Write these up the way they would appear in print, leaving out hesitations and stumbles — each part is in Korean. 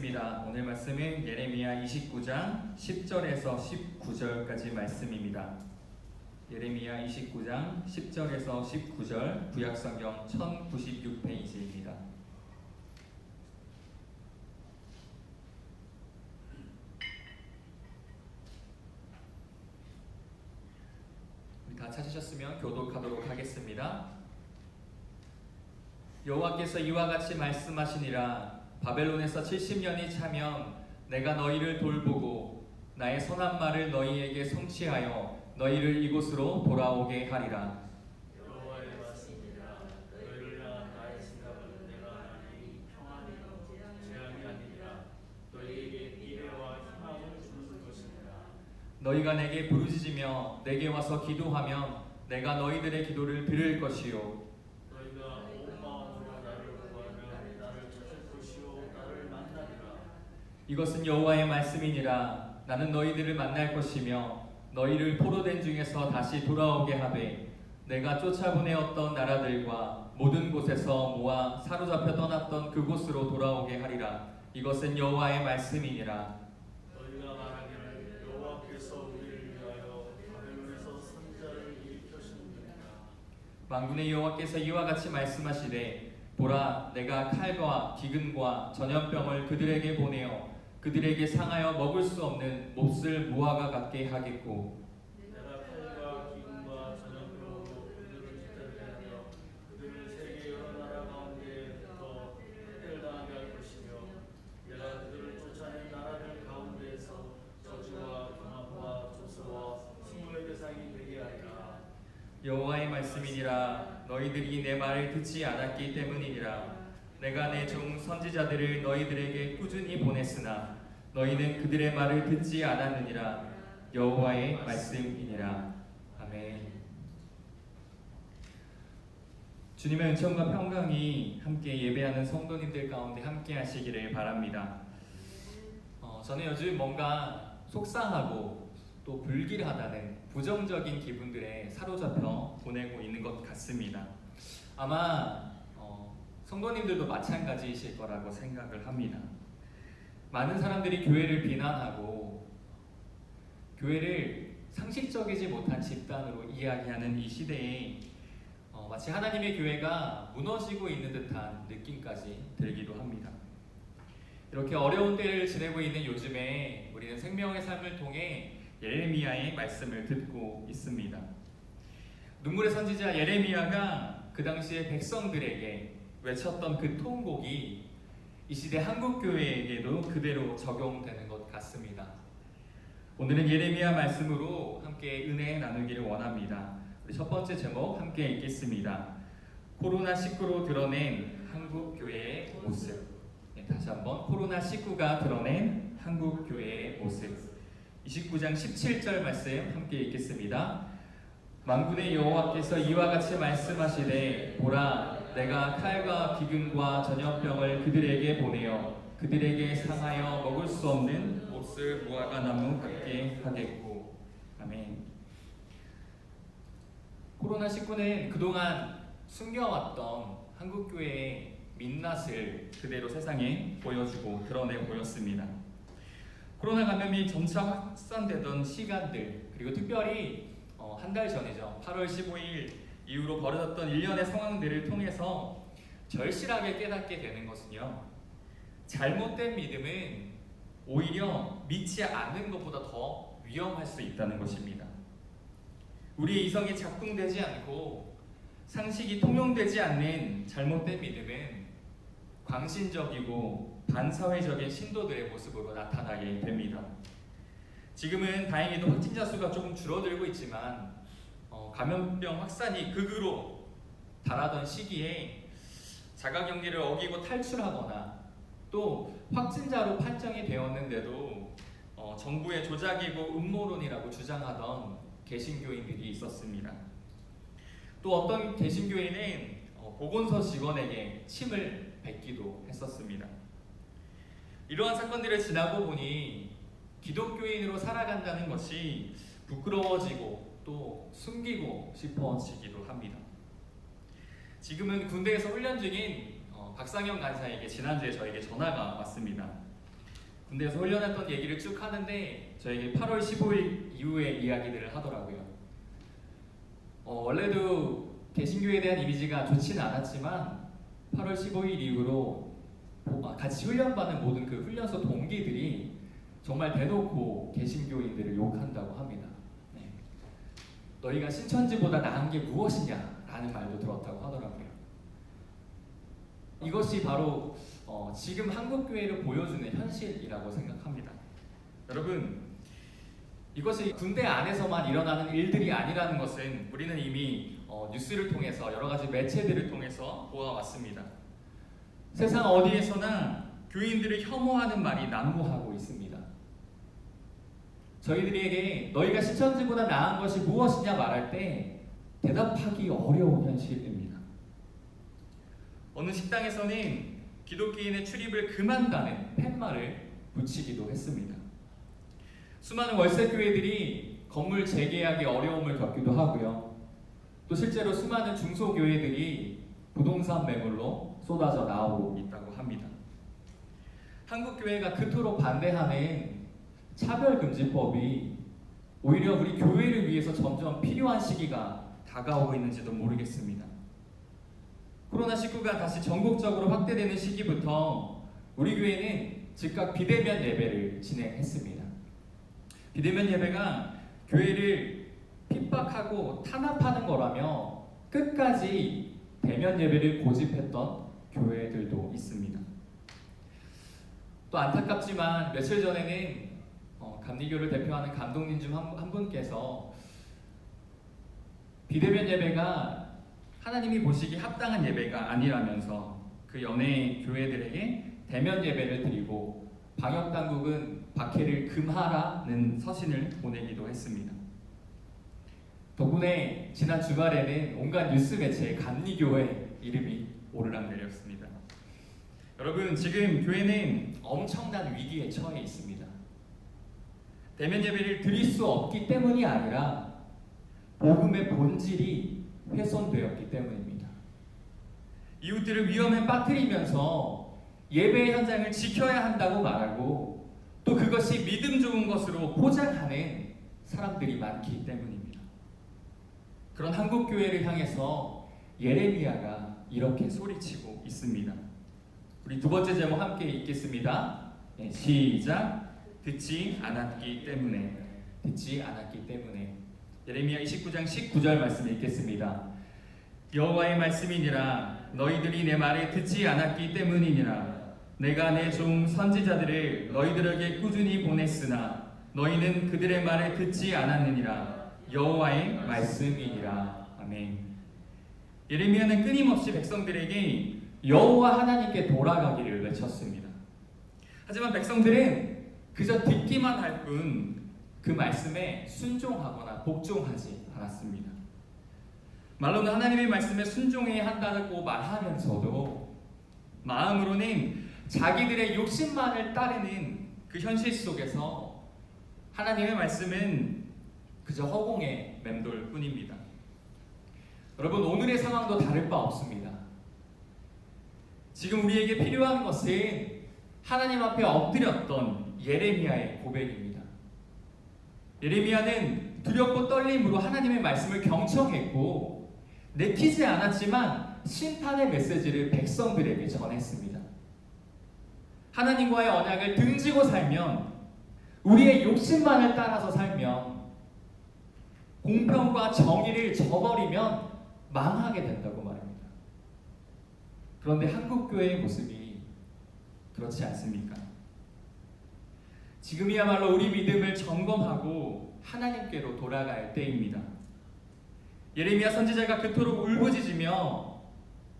읽겠습니다. 오늘 말씀은 예레미야 29장 10절에서 19절까지 말씀입니다. 예레미야 29장 10절에서 19절 구약성경 1096페이지입니다. 우리 다 찾으셨으면 교독하도록 하겠습니다. 여호와께서 이와 같이 말씀하시니라. 바벨론에서 70년이 차면 내가 너희를 돌보고 나의 선한 말을 너희에게 성취하여 너희를 이곳으로 돌아오게 하리라. 여호와의 말씀이라. 너희를 향한 나의 생각은 내가 아니 평안이요 재앙이 아니라 너희에게 미래와 희망을 주는 것이니라. 너희가 내게 부르짖으며 내게 와서 기도하면 내가 너희들의 기도를 들을 것이요 너희가 온 마음으로 나를 구하면 나를 찾을 것이요 나를 만나리라. 이것은 여호와의 말씀이니라. 나는 너희들을 만날 것이며 너희를 포로된 중에서 다시 돌아오게 하되 내가 쫓아보내었던 나라들과 모든 곳에서 모아 사로잡혀 떠났던 그곳으로 돌아오게 하리라. 이것은 여호와의 말씀이니라. 너희가 말하기를 여호와께서 우리를 위하여 바벨론에서 선지자를 일으켰느니라. 만군의 여호와께서 이와 같이 말씀하시되 보라, 내가 칼과 기근과 전염병을 그들에게 보내어 그들에게 상하여 먹을 수 없는 몹쓸 무화과 같게 하겠고 내가 칼과 기근과 전염병으로 그들을 깃들게 하며 그들을 세계 여러 나라 가운데부터 해결당하게 할 것이며 내가 그들을 쫓아낸 나라들 가운데에서 저주와 경함과 조소와 수모의 대상이 되게 하리라. 여호와의 말씀이니라. 너희들이 내 말을 듣지 않았기 때문이니라. 내가 내 종 선지자들을 너희들에게 꾸준히 보냈으나 너희는 그들의 말을 듣지 않았느니라. 여호와의 말씀이니라. 아멘. 주님의 은총과 평강이 함께 예배하는 성도님들 가운데 함께 하시기를 바랍니다. 저는 요즘 뭔가 속상하고 또 불길하다는 부정적인 기분들에 사로잡혀 보내고 있는 것 같습니다. 아마 성도님들도 마찬가지이실 거라고 생각을 합니다. 많은 사람들이 교회를 비난하고 교회를 상식적이지 못한 집단으로 이야기하는 이 시대에 마치 하나님의 교회가 무너지고 있는 듯한 느낌까지 들기도 합니다. 이렇게 어려운 때를 지내고 있는 요즘에 우리는 생명의 삶을 통해 예레미야의 말씀을 듣고 있습니다. 눈물의 선지자 예레미야가 그 당시에 백성들에게 외쳤던 그 통곡이 이 시대 한국교회에게도 그대로 적용되는 것 같습니다. 오늘은 예레미야 말씀으로 함께 은혜 나누기를 원합니다. 우리 첫 번째 제목 함께 읽겠습니다. 코로나19로 드러낸 한국교회의 모습. 다시 한번 코로나19가 드러낸 한국교회의 모습. 29장 17절 말씀 함께 읽겠습니다. 만군의 여호와께서 이와 같이 말씀하시되 보라, 내가 칼과 기근과 전염병을 그들에게 보내어 그들에게 상하여 먹을 수 없는 몹쓸 무화과 나무 같게 하겠고. 아멘. 코로나19는 그동안 숨겨왔던 한국교회의 민낯을 그대로 세상에 보여주고 드러내 보였습니다. 코로나 감염이 점차 확산되던 시간들, 그리고 특별히 한 달 전이죠. 8월 15일 이후로 벌어졌던 일련의 상황들을 통해서 절실하게 깨닫게 되는 것은요, 잘못된 믿음은 오히려 믿지 않는 것보다 더 위험할 수 있다는 것입니다. 우리의 이성이 작동되지 않고 상식이 통용되지 않는 잘못된 믿음은 광신적이고 반사회적인 신도들의 모습으로 나타나게 됩니다. 지금은 다행히도 확진자 수가 조금 줄어들고 있지만 감염병 확산이 극으로 달하던 시기에 자가격리를 어기고 탈출하거나 또 확진자로 판정이 되었는데도 정부의 조작이고 음모론이라고 주장하던 개신교인들이 있었습니다. 또 어떤 개신교인은 보건소 직원에게 침을 뱉기도 했었습니다. 이러한 사건들을 지나고 보니 기독교인으로 살아간다는 것이 부끄러워지고 또 숨기고 싶어지기도 합니다. 지금은 군대에서 훈련 중인 박상현 간사에게 지난주에 저에게 전화가 왔습니다. 군대에서 훈련했던 얘기를 쭉 하는데 저에게 8월 15일 이후의 이야기들을 하더라고요. 원래도 개신교에 대한 이미지가 좋지는 않았지만 8월 15일 이후로 같이 훈련받는 모든 그 훈련소 동기들이 정말 대놓고 개신교인들을 욕한다고 합니다. 네. 너희가 신천지보다 나은 게 무엇이냐 라는 말도 들었다고 하더라고요. 이것이 바로 지금 한국교회를 보여주는 현실이라고 생각합니다. 여러분, 이것이 군대 안에서만 일어나는 일들이 아니라는 것은 우리는 이미 뉴스를 통해서 여러 가지 매체들을 통해서 보아왔습니다. 세상 어디에서나 교인들을 혐오하는 말이 난무하고 있습니다. 저희들에게 너희가 신천지보다 나은 것이 무엇이냐 말할 때 대답하기 어려운 현실입니다. 어느 식당에서는 기독교인의 출입을 금한다는 팻말을 붙이기도 했습니다. 수많은 월세교회들이 건물 재계약에 어려움을 겪기도 하고요. 또 실제로 수많은 중소교회들이 부동산 매물로 쏟아져 나오고 있다고 합니다. 한국교회가 그토록 반대하는 차별금지법이 오히려 우리 교회를 위해서 점점 필요한 시기가 다가오고 있는지도 모르겠습니다. 코로나19가 다시 전국적으로 확대되는 시기부터 우리 교회는 즉각 비대면 예배를 진행했습니다. 비대면 예배가 교회를 핍박하고 탄압하는 거라며 끝까지 대면 예배를 고집했던 교회들도 있습니다. 또 안타깝지만 며칠 전에는 감리교를 대표하는 감독님 중 한 분께서 비대면 예배가 하나님이 보시기 합당한 예배가 아니라면서 그 연예 교회들에게 대면 예배를 드리고 방역 당국은 박해를 금하라는 서신을 보내기도 했습니다. 덕분에 지난 주말에는 온갖 뉴스 매체에 감리교회 이름이 오르락내렸습니다. 여러분, 지금 교회는 엄청난 위기에 처해 있습니다. 대면 예배를 드릴 수 없기 때문이 아니라 복음의 본질이 훼손되었기 때문입니다. 이웃들을 위험에 빠뜨리면서 예배의 현장을 지켜야 한다고 말하고 또 그것이 믿음 좋은 것으로 포장하는 사람들이 많기 때문입니다. 그런 한국교회를 향해서 예레미야가 이렇게 소리치고 있습니다. 우리 두 번째 제목 함께 읽겠습니다. 네, 시작. 듣지 않았기 때문에. 듣지 않았기 때문에. 예레미야 29장 19절 말씀 읽겠습니다. 여호와의 말씀이니라 너희들이 내 말을 듣지 않았기 때문이니라 내가 내 종 선지자들을 너희들에게 꾸준히 보냈으나 너희는 그들의 말을 듣지 않았느니라 여호와의 말씀이니라. 아멘. 예레미야는 끊임없이 백성들에게 여호와 하나님께 돌아가기를 외쳤습니다. 하지만 백성들은 그저 듣기만 할 뿐 그 말씀에 순종하거나 복종하지 않았습니다. 말로는 하나님의 말씀에 순종해야 한다고 말하면서도 마음으로는 자기들의 욕심만을 따르는 그 현실 속에서 하나님의 말씀은 그저 허공에 맴돌 뿐입니다. 여러분, 오늘의 상황도 다를 바 없습니다. 지금 우리에게 필요한 것은 하나님 앞에 엎드렸던 예레미야의 고백입니다. 예레미야는 두렵고 떨림으로 하나님의 말씀을 경청했고 내키지 않았지만 심판의 메시지를 백성들에게 전했습니다. 하나님과의 언약을 등지고 살면, 우리의 욕심만을 따라서 살면, 공평과 정의를 저버리면 망하게 된다고 말합니다. 그런데 한국교회의 모습이 그렇지 않습니까? 지금이야말로 우리 믿음을 점검하고 하나님께로 돌아갈 때입니다. 예레미야 선지자가 그토록 울부짖으며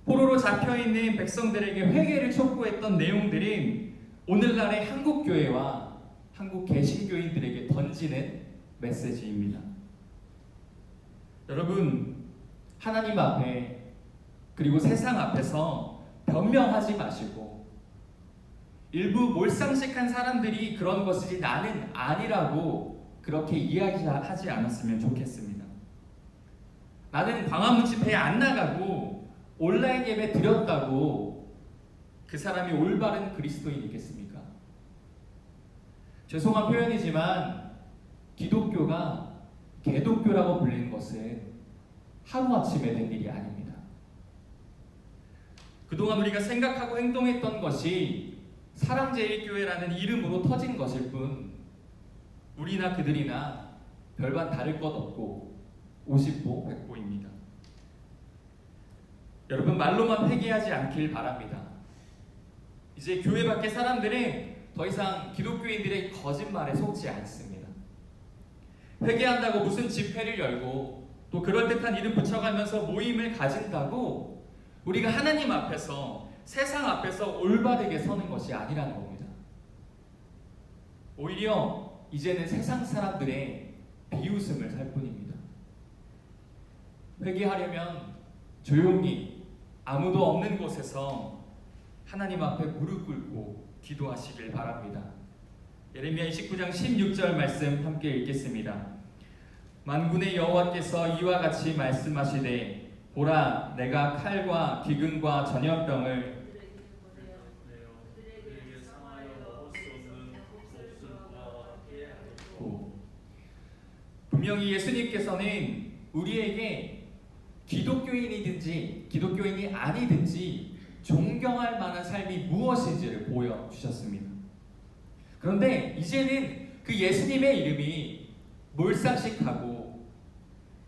포로로 잡혀있는 백성들에게 회개를 촉구했던 내용들은 오늘날의 한국교회와 한국 개신교인들에게 던지는 메시지입니다. 여러분, 하나님 앞에 그리고 세상 앞에서 변명하지 마시고 일부 몰상식한 사람들이 그런 것이 나는 아니라고 그렇게 이야기하지 않았으면 좋겠습니다. 나는 광화문 집회에 안 나가고 온라인 예배 드렸다고 그 사람이 올바른 그리스도인이겠습니까? 죄송한 표현이지만 기독교가 개독교라고 불리는 것은 하루아침에 된 일이 아닙니다. 그동안 우리가 생각하고 행동했던 것이 사랑제일교회라는 이름으로 터진 것일 뿐 우리나 그들이나 별반 다를 것 없고 50보 100보입니다. 여러분, 말로만 회개하지 않길 바랍니다. 이제 교회 밖의 사람들은 더 이상 기독교인들의 거짓말에 속지 않습니다. 회개한다고 무슨 집회를 열고 또 그럴듯한 이름 붙여가면서 모임을 가진다고 우리가 하나님 앞에서, 세상 앞에서 올바르게 서는 것이 아니라는 겁니다. 오히려 이제는 세상 사람들의 비웃음을 살 뿐입니다. 회개하려면 조용히 아무도 없는 곳에서 하나님 앞에 무릎 꿇고 기도하시길 바랍니다. 예레미야 29장 16절 말씀 함께 읽겠습니다. 만군의 여호와께서 이와 같이 말씀하시되 보라, 내가 칼과 기근과 전염병을 그들에게 상하여 먹을 수 없는 목숨과 함께 하겠고. 분명히 예수님께서는 우리에게 기독교인이든지 기독교인이 아니든지 존경할 만한 삶이 무엇인지를 보여주셨습니다. 그런데 이제는 그 예수님의 이름이 몰상식하고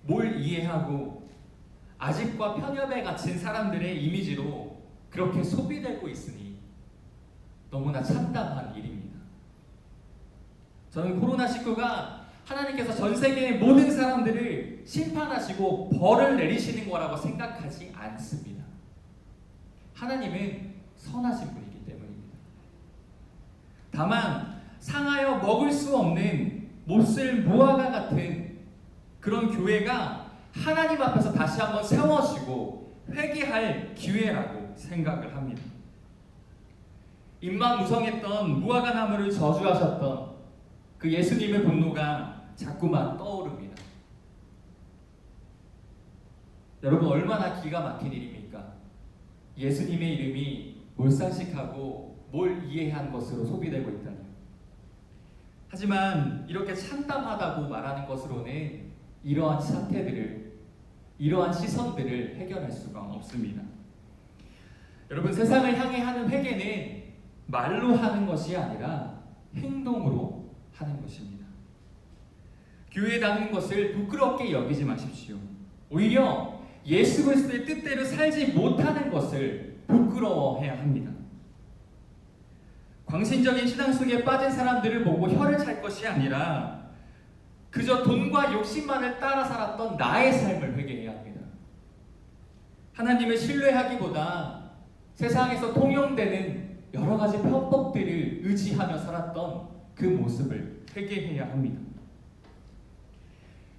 뭘 이해하고 아집과 편협에 갇힌 사람들의 이미지로 그렇게 소비되고 있으니 너무나 참담한 일입니다. 저는 코로나19가 하나님께서 전 세계의 모든 사람들을 심판하시고 벌을 내리시는 거라고 생각하지 않습니다. 하나님은 선하신 분이기 때문입니다. 다만 상하여 먹을 수 없는 못쓸 무화과 같은 그런 교회가 하나님 앞에서 다시 한번 세워지고 회개할 기회라고 생각을 합니다. 입만 무성했던 무화과 나무를 저주하셨던 그 예수님의 분노가 자꾸만 떠오릅니다. 여러분, 얼마나 기가 막힌 일입니까? 예수님의 이름이 몰상식하고 뭘 이해한 것으로 소비되고 있다니. 하지만 이렇게 참담하다고 말하는 것으로는 이러한 사태들을, 이러한 시선들을 해결할 수가 없습니다. 여러분, 세상을 향해 하는 회개는 말로 하는 것이 아니라 행동으로 하는 것입니다. 교회에 다니는 것을 부끄럽게 여기지 마십시오. 오히려 예수 그리스도의 뜻대로 살지 못하는 것을 부끄러워해야 합니다. 광신적인 신앙 속에 빠진 사람들을 보고 혀를 찰 것이 아니라 그저 돈과 욕심만을 따라 살았던 나의 삶을 회개해야 합니다. 하나님을 신뢰하기보다 세상에서 통용되는 여러 가지 편법들을 의지하며 살았던 그 모습을 회개해야 합니다.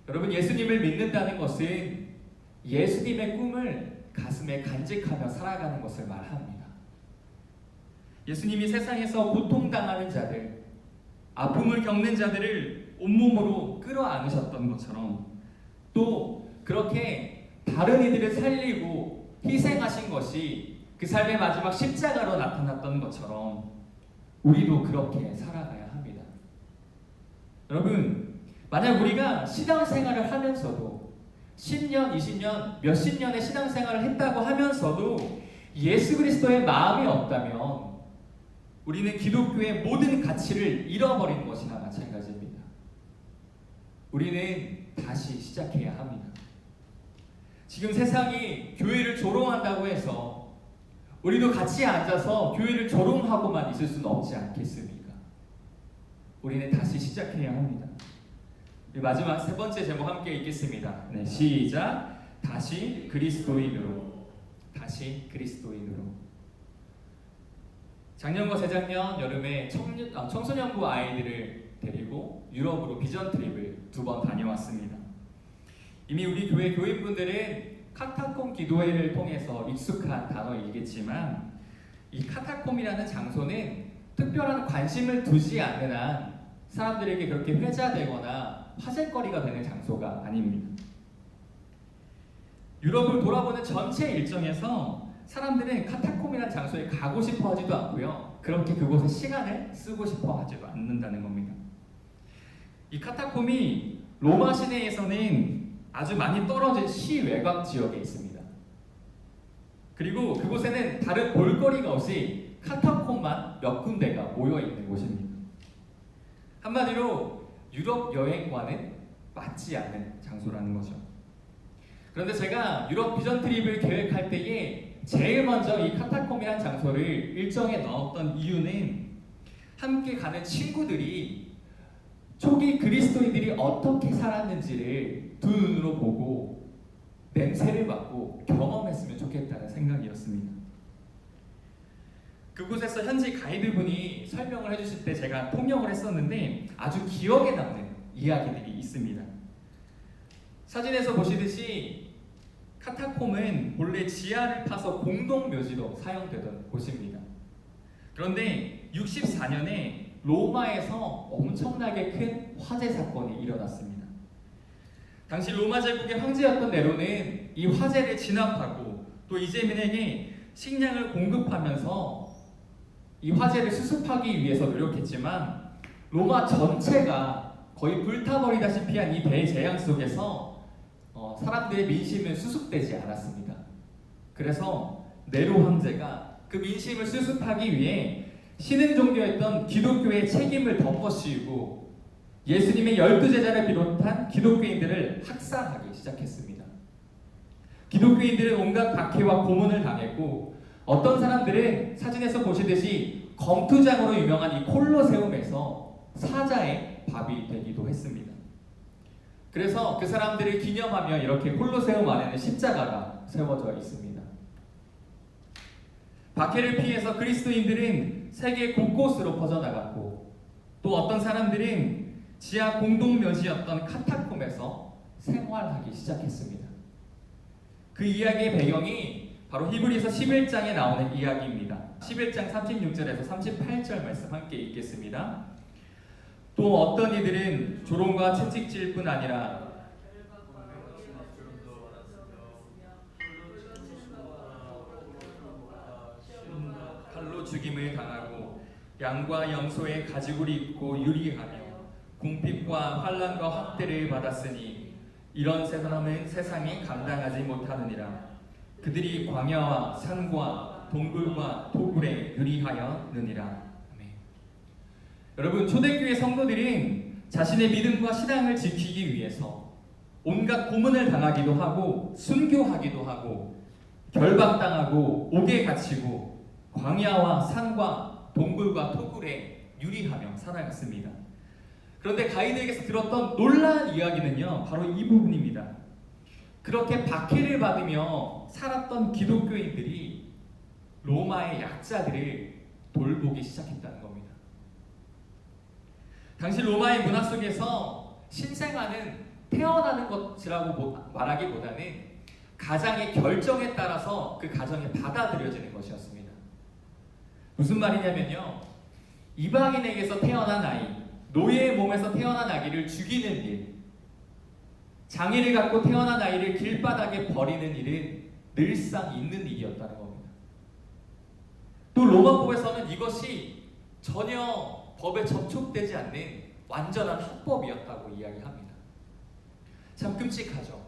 여러분, 예수님을 믿는다는 것은 예수님의 꿈을 가슴에 간직하며 살아가는 것을 말합니다. 예수님이 세상에서 고통당하는 자들, 아픔을 겪는 자들을 온몸으로 끌어안으셨던 것처럼 또 그렇게 다른 이들을 살리고 희생하신 것이 그 삶의 마지막 십자가로 나타났던 것처럼 우리도 그렇게 살아가야 합니다. 여러분, 만약 우리가 신앙생활을 하면서도 10년, 20년, 몇십 년의 신앙생활을 했다고 하면서도 예수 그리스도의 마음이 없다면 우리는 기독교의 모든 가치를 잃어버린 것이나 마찬가지입니다. 우리는 다시 시작해야 합니다. 지금 세상이 교회를 조롱한다고 해서 우리도 같이 앉아서 교회를 조롱하고만 있을 수는 없지 않겠습니까? 우리는 다시 시작해야 합니다. 마지막 세 번째 제목 함께 읽겠습니다. 네, 시작. 다시 그리스도인으로. 다시 그리스도인으로. 작년과 재작년 여름에 청소년부 아이들을 데리고 유럽으로 비전 트립을 2번 다녀왔습니다. 이미 우리 교회 교인분들은 카타콤 기도회를 통해서 익숙한 단어이겠지만 이 카타콤이라는 장소는 특별한 관심을 두지 않는 한 사람들에게 그렇게 회자되거나 화제거리가 되는 장소가 아닙니다. 유럽을 돌아보는 전체 일정에서 사람들은 카타콤이라는 장소에 가고 싶어 하지도 않고요. 그렇게 그곳에 시간을 쓰고 싶어 하지도 않는다는 겁니다. 이 카타콤이 로마 시내에서는 아주 많이 떨어진 시외곽 지역에 있습니다. 그리고 그곳에는 다른 볼거리가 없이 카타콤만 몇 군데가 모여 있는 곳입니다. 한마디로 유럽 여행과는 맞지 않는 장소라는 거죠. 그런데 제가 유럽 비전 트립을 계획할 때에 제일 먼저 이 카타콤이라는 장소를 일정에 넣었던 이유는 함께 가는 친구들이 초기 그리스도인들이 어떻게 살았는지를 두 눈으로 보고 냄새를 맡고 경험했으면 좋겠다는 생각이었습니다. 그곳에서 현지 가이드분이 설명을 해주실 때 제가 통역을 했었는데 아주 기억에 남는 이야기들이 있습니다. 사진에서 보시듯이 카타콤은 본래 지하를 파서 공동묘지로 사용되던 곳입니다. 그런데 64년에 로마에서 엄청나게 큰 화재 사건이 일어났습니다. 당시 로마 제국의 황제였던 네로는 이 화재를 진압하고 또 이재민에게 식량을 공급하면서 이 화재를 수습하기 위해서 노력했지만 로마 전체가 거의 불타버리다시피 한 이 대재앙 속에서 사람들의 민심은 수습되지 않았습니다. 그래서 네로 황제가 그 민심을 수습하기 위해 신흥 종교였던 기독교의 책임을 덮어씌우고 예수님의 12제자를 비롯한 기독교인들을 학살하기 시작했습니다. 기독교인들은 온갖 박해와 고문을 당했고 어떤 사람들은 사진에서 보시듯이 검투장으로 유명한 이 콜로세움에서 사자의 밥이 되기도 했습니다. 그래서 그 사람들을 기념하며 이렇게 콜로세움 안에는 십자가가 세워져 있습니다. 박해를 피해서 그리스도인들은 세계 곳곳으로 퍼져나갔고 또 어떤 사람들은 지하 공동묘지였던 카타콤에서 생활하기 시작했습니다. 그 이야기의 배경이 바로 히브리서 11장에 나오는 이야기입니다. 11장 36절에서 38절 말씀 함께 읽겠습니다. 또 어떤 이들은 조롱과 채찍질뿐 아니라 칼로 죽임을 당하고 양과 염소의 가죽을 입고 유리하며 궁핍과 환난과 학대를 받았으니 이런 사람은 세상이 감당하지 못하느니라. 그들이 광야와 산과 동굴과 토굴에 유리하였느니라. 아멘. 여러분, 초대교회 성도들은 자신의 믿음과 신앙을 지키기 위해서 온갖 고문을 당하기도 하고 순교하기도 하고 결박당하고 옥에 갇히고 광야와 산과 동굴과 토굴에 유리하며 살아갔습니다. 그런데 가이드에게서 들었던 놀라운 이야기는요, 바로 이 부분입니다. 그렇게 박해를 받으며 살았던 기독교인들이 로마의 약자들을 돌보기 시작했다는 겁니다. 당시 로마의 문화 속에서 신생아는 태어나는 것이라고 말하기보다는 가장의 결정에 따라서 그 가정에 받아들여지는 것이었습니다. 무슨 말이냐면요, 이방인에게서 태어난 아이, 노예의 몸에서 태어난 아기를 죽이는 일, 장애를 갖고 태어난 아이를 길바닥에 버리는 일은 늘상 있는 일이었다는 겁니다. 또 로마법에서는 이것이 전혀 법에 접촉되지 않는 완전한 합법이었다고 이야기합니다. 참 끔찍하죠.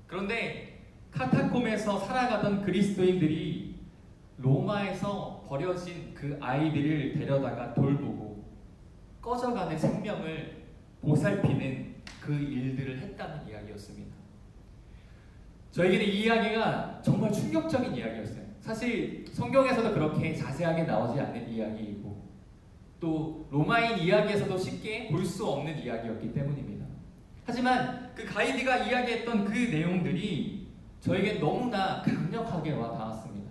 그런데 카타콤에서 살아가던 그리스도인들이 로마에서 버려진 그 아이들을 데려다가 돌보고 꺼져가는 생명을 보살피는 그 일들을 했다는 이야기였습니다. 저에게는 이 이야기가 정말 충격적인 이야기였어요. 사실 성경에서도 그렇게 자세하게 나오지 않는 이야기이고 또 로마인 이야기에서도 쉽게 볼 수 없는 이야기였기 때문입니다. 하지만 그 가이드가 이야기했던 그 내용들이 저에게 너무나 강력하게 와 닿았습니다.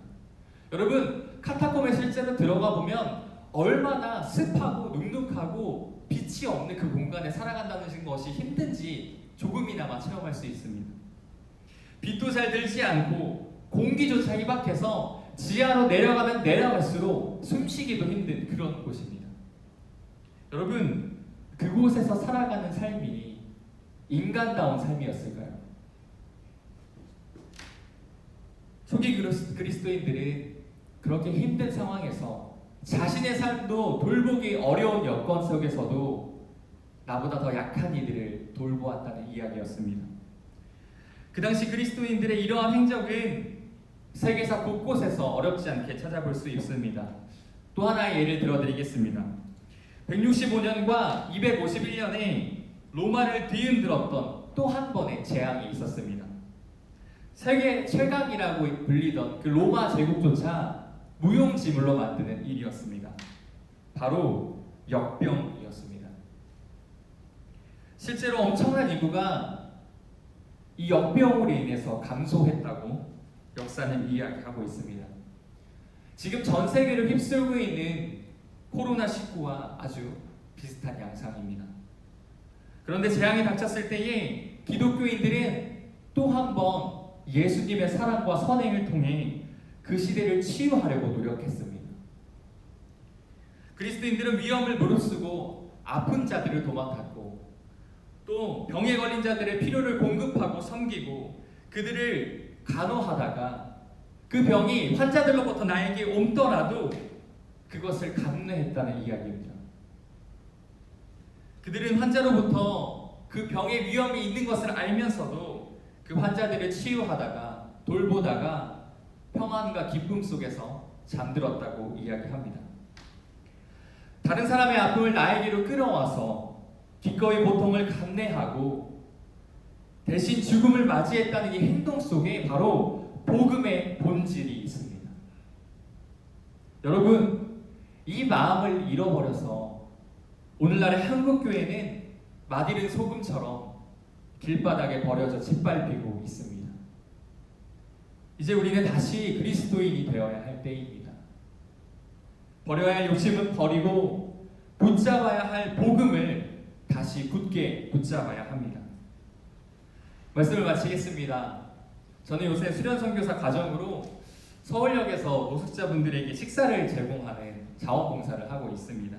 여러분, 카타콤에 실제로 들어가 보면 얼마나 습하고 눅눅하고 빛이 없는 그 공간에 살아간다는 것이 힘든지 조금이나마 체험할 수 있습니다. 빛도 잘 들지 않고 공기조차 희박해서 지하로 내려가면 내려갈수록 숨쉬기도 힘든 그런 곳입니다. 여러분, 그곳에서 살아가는 삶이 인간다운 삶이었을까요? 초기 그리스도인들은 그렇게 힘든 상황에서 자신의 삶도 돌보기 어려운 여건 속에서도 나보다 더 약한 이들을 돌보았다는 이야기였습니다. 그 당시 그리스도인들의 이러한 행적은 세계사 곳곳에서 어렵지 않게 찾아볼 수 있습니다. 또 하나의 예를 들어드리겠습니다. 165년과 251년에 로마를 뒤흔들었던 또 한 번의 재앙이 있었습니다. 세계 최강이라고 불리던 그 로마 제국조차 무용지물로 만드는 일이었습니다. 바로 역병이었습니다. 실제로 엄청난 인구가 이 역병으로 인해서 감소했다고 역사는 이야기하고 있습니다. 지금 전 세계를 휩쓸고 있는 코로나19와 아주 비슷한 양상입니다. 그런데 재앙이 닥쳤을 때에 기독교인들은 또 한 번 예수님의 사랑과 선행을 통해 그 시대를 치유하려고 노력했습니다. 그리스도인들은 위험을 무릅쓰고 아픈 자들을 도맡았고 또 병에 걸린 자들의 필요를 공급하고 섬기고 그들을 간호하다가 그 병이 환자들로부터 나에게 옮더라도 그것을 감내했다는 이야기입니다. 그들은 환자로부터 그 병의 위험이 있는 것을 알면서도 그 환자들을 치유하다가 돌보다가 평안과 기쁨 속에서 잠들었다고 이야기합니다. 다른 사람의 아픔을 나에게로 끌어와서 기꺼이 고통을 감내하고 대신 죽음을 맞이했다는 이 행동 속에 바로 복음의 본질이 있습니다. 여러분, 이 마음을 잃어버려서 오늘날의 한국교회는 맛이른 소금처럼 길바닥에 버려져 짓밟히고 있습니다. 이제 우리는 다시 그리스도인이 되어야 할 때입니다. 버려야 할 욕심은 버리고 붙잡아야 할 복음을 다시 굳게 붙잡아야 합니다. 말씀을 마치겠습니다. 저는 요새 수련선교사 과정으로 서울역에서 노숙자분들에게 식사를 제공하는 자원봉사를 하고 있습니다.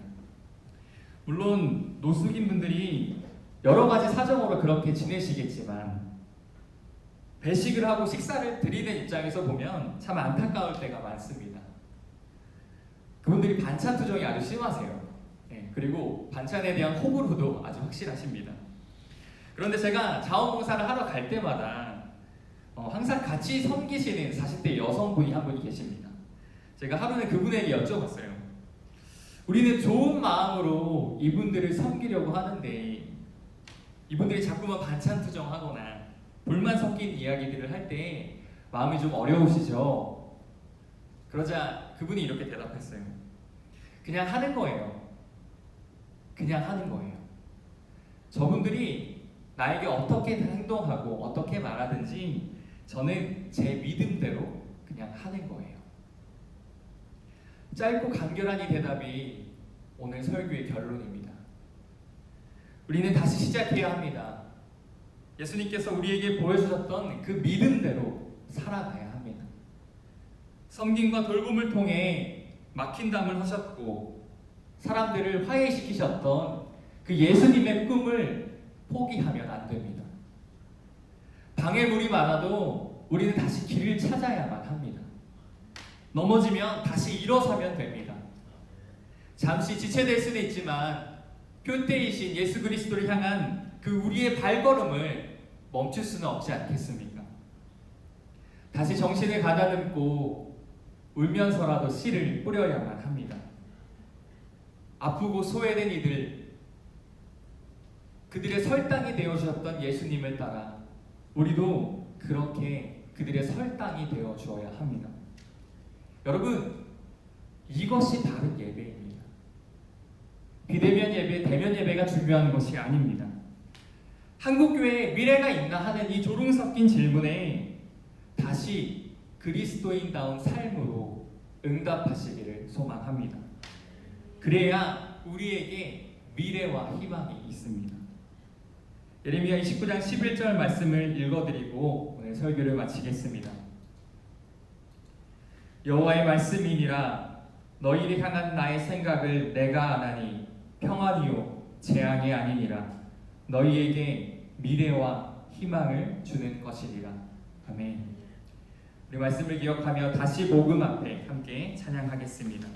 물론 노숙인 분들이 여러 가지 사정으로 그렇게 지내시겠지만 배식을 하고 식사를 드리는 입장에서 보면 참 안타까울 때가 많습니다. 그분들이 반찬 투정이 아주 심하세요. 그리고 반찬에 대한 호불호도 아주 확실하십니다. 그런데 제가 자원봉사를 하러 갈 때마다 항상 같이 섬기시는 40대 여성분이 한 분이 계십니다. 제가 하루는 그분에게 여쭤봤어요. 우리는 좋은 마음으로 이분들을 섬기려고 하는데 이분들이 자꾸만 반찬 투정하거나 불만 섞인 이야기들을 할 때 마음이 좀 어려우시죠? 그러자 그분이 이렇게 대답했어요. 그냥 하는 거예요. 그냥 하는 거예요. 저분들이 나에게 어떻게 행동하고 어떻게 말하든지 저는 제 믿음대로 그냥 하는 거예요. 짧고 간결한 이 대답이 오늘 설교의 결론입니다. 우리는 다시 시작해야 합니다. 예수님께서 우리에게 보여주셨던 그 믿음대로 살아가야 합니다. 섬김과 돌봄을 통해 막힌 담을 하셨고 사람들을 화해시키셨던 그 예수님의 꿈을 포기하면 안 됩니다. 방해물이 많아도 우리는 다시 길을 찾아야만 합니다. 넘어지면 다시 일어서면 됩니다. 잠시 지체될 수는 있지만 표대이신 예수 그리스도를 향한 그 우리의 발걸음을 멈출 수는 없지 않겠습니까? 다시 정신을 가다듬고 울면서라도 씨를 뿌려야만 합니다. 아프고 소외된 이들, 그들의 설당이 되어주셨던 예수님을 따라 우리도 그렇게 그들의 설당이 되어 주어야 합니다. 여러분, 이것이 바른 예배입니다. 비대면 예배, 대면 예배가 중요한 것이 아닙니다. 한국교회에 미래가 있나 하는 이 조롱 섞인 질문에 다시 그리스도인다운 삶으로 응답하시기를 소망합니다. 그래야 우리에게 미래와 희망이 있습니다. 예레미야 29장 11절 말씀을 읽어드리고 오늘 설교를 마치겠습니다. 여호와의 말씀이니라 너희를 향한 나의 생각을 내가 아나니 평안이요 재앙이 아니니라 너희에게 미래와 희망을 주는 것이니라. 아멘. 우리 말씀을 기억하며 다시 복음 앞에 함께 찬양하겠습니다.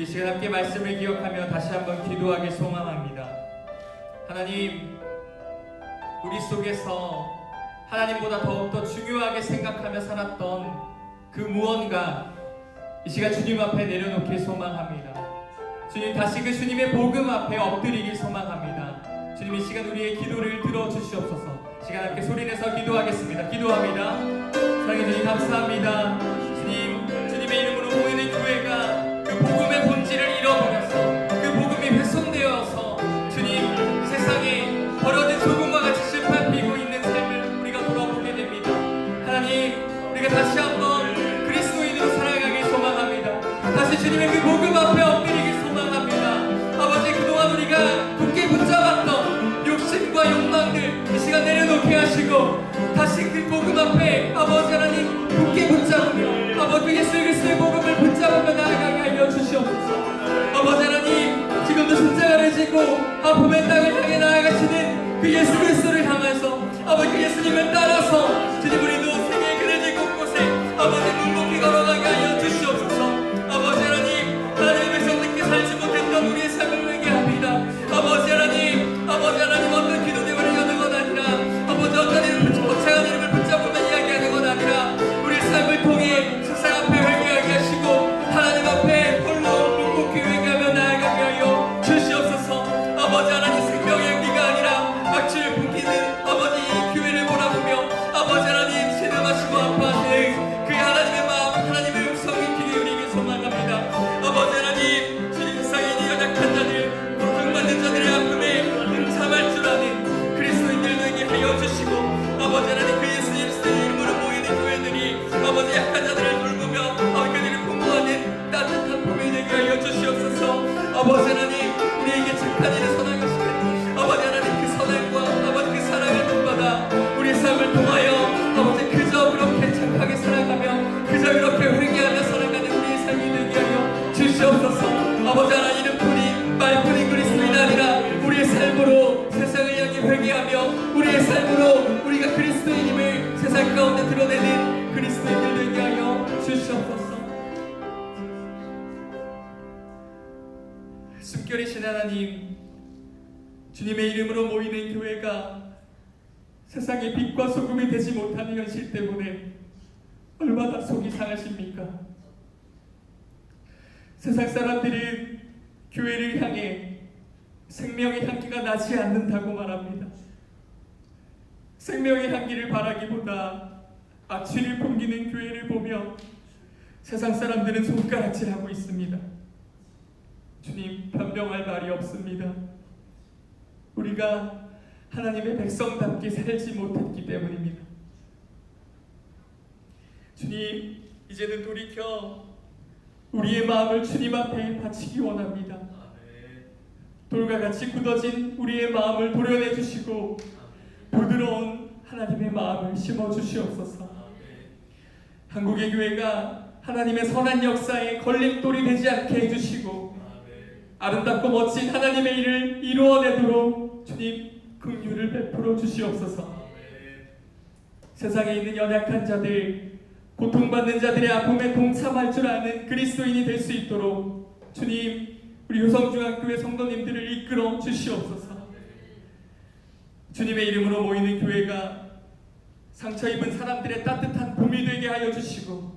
우리 시간 함께 말씀을 기억하며 다시 한번 기도하기 소망합니다. 하나님, 우리 속에서 하나님보다 더욱더 중요하게 생각하며 살았던 그 무언가 이 시간 주님 앞에 내려놓기 소망합니다. 주님, 다시 그 주님의 복음 앞에 엎드리길 소망합니다. 주님, 이 시간 우리의 기도를 들어주시옵소서. 시간 함께 소리내서 기도하겠습니다. 기도합니다. 사랑해 주님, 감사합니다. 주님, 주님의 이름으로 모이는 교회가 그 복음의 본질을 잃어버려서 그 복음이 훼손되어서 주님, 세상에 버려진 소금과 같이 실패하고 있는 삶을 우리가 돌아보게 됩니다. 하나님, 우리가 다시 한번 그리스도인으로 살아가길 소망합니다. 다시 주님의 그 복음 앞에 엎드리길 소망합니다. 아버지, 그동안 우리가 굳게 붙잡았던 욕심과 욕망들 이 시간 내려놓게 하시고 다시 그 복음 앞에 아버지 하나님 굳게 붙잡으며 아버지 예수 그리스도의 복음을 붙잡으며 나아가게 하여 주시옵소서. 아버지 하나님, 지금도 십자가를 지고 아픔의 땅을 향해 나아가시는 그 예수 그리스도를 향해서 아버지 그 예수님을 따라서 주님, 우리도 세계 그늘진 곳곳에 아버지 묵묵히 걸어가게 하여 주시옵소서. 아버지 하나님, 하나님의 백성들께 살지 못했던 우리의 삶을 회개합니다. 아버지 하나님, 어떤 아버지 하나님 뿐인 말뿐인 그리스도인 아니라 우리의 삶으로 세상을 향해 회개하며 우리의 삶으로 우리가 그리스도인임을 세상 가운데 드러내는 그리스도인들 되게 하여 주시옵소서. 숨결이신 하나님, 주님의 이름으로 모이는 교회가 세상의 빛과 소금이 되지 못하는 현실 때문에 얼마나 속이 상하십니까? 세상 사람들은 교회를 향해 생명의 향기가 나지 않는다고 말합니다. 생명의 향기를 바라기보다 악취를 풍기는 교회를 보며 세상 사람들은 손가락질하고 있습니다. 주님, 변명할 말이 없습니다. 우리가 하나님의 백성답게 살지 못했기 때문입니다. 주님, 이제는 돌이켜 우리의 마음을 주님 앞에 바치기 원합니다. 돌과 같이 굳어진 우리의 마음을 도려내 주시고 부드러운 하나님의 마음을 심어 주시옵소서. 한국의 교회가 하나님의 선한 역사에 걸림돌이 되지 않게 해주시고 아름답고 멋진 하나님의 일을 이루어내도록 주님 긍휼을 베풀어 주시옵소서. 세상에 있는 연약한 자들, 고통받는 자들의 아픔에 동참할 줄 아는 그리스도인이 될 수 있도록 주님, 우리 효성중앙교회 성도님들을 이끌어 주시옵소서. 주님의 이름으로 모이는 교회가 상처 입은 사람들의 따뜻한 봄이 되게 하여 주시고,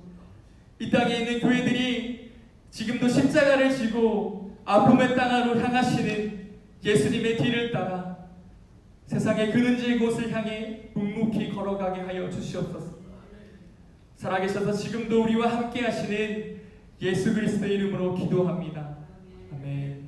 이 땅에 있는 교회들이 지금도 십자가를 지고 아픔의 땅으로 향하시는 예수님의 뒤를 따라 세상의 그늘진 곳을 향해 묵묵히 걸어가게 하여 주시옵소서. 살아계셔서 지금도 우리와 함께 하시는 예수 그리스도의 이름으로 기도합니다. 아멘.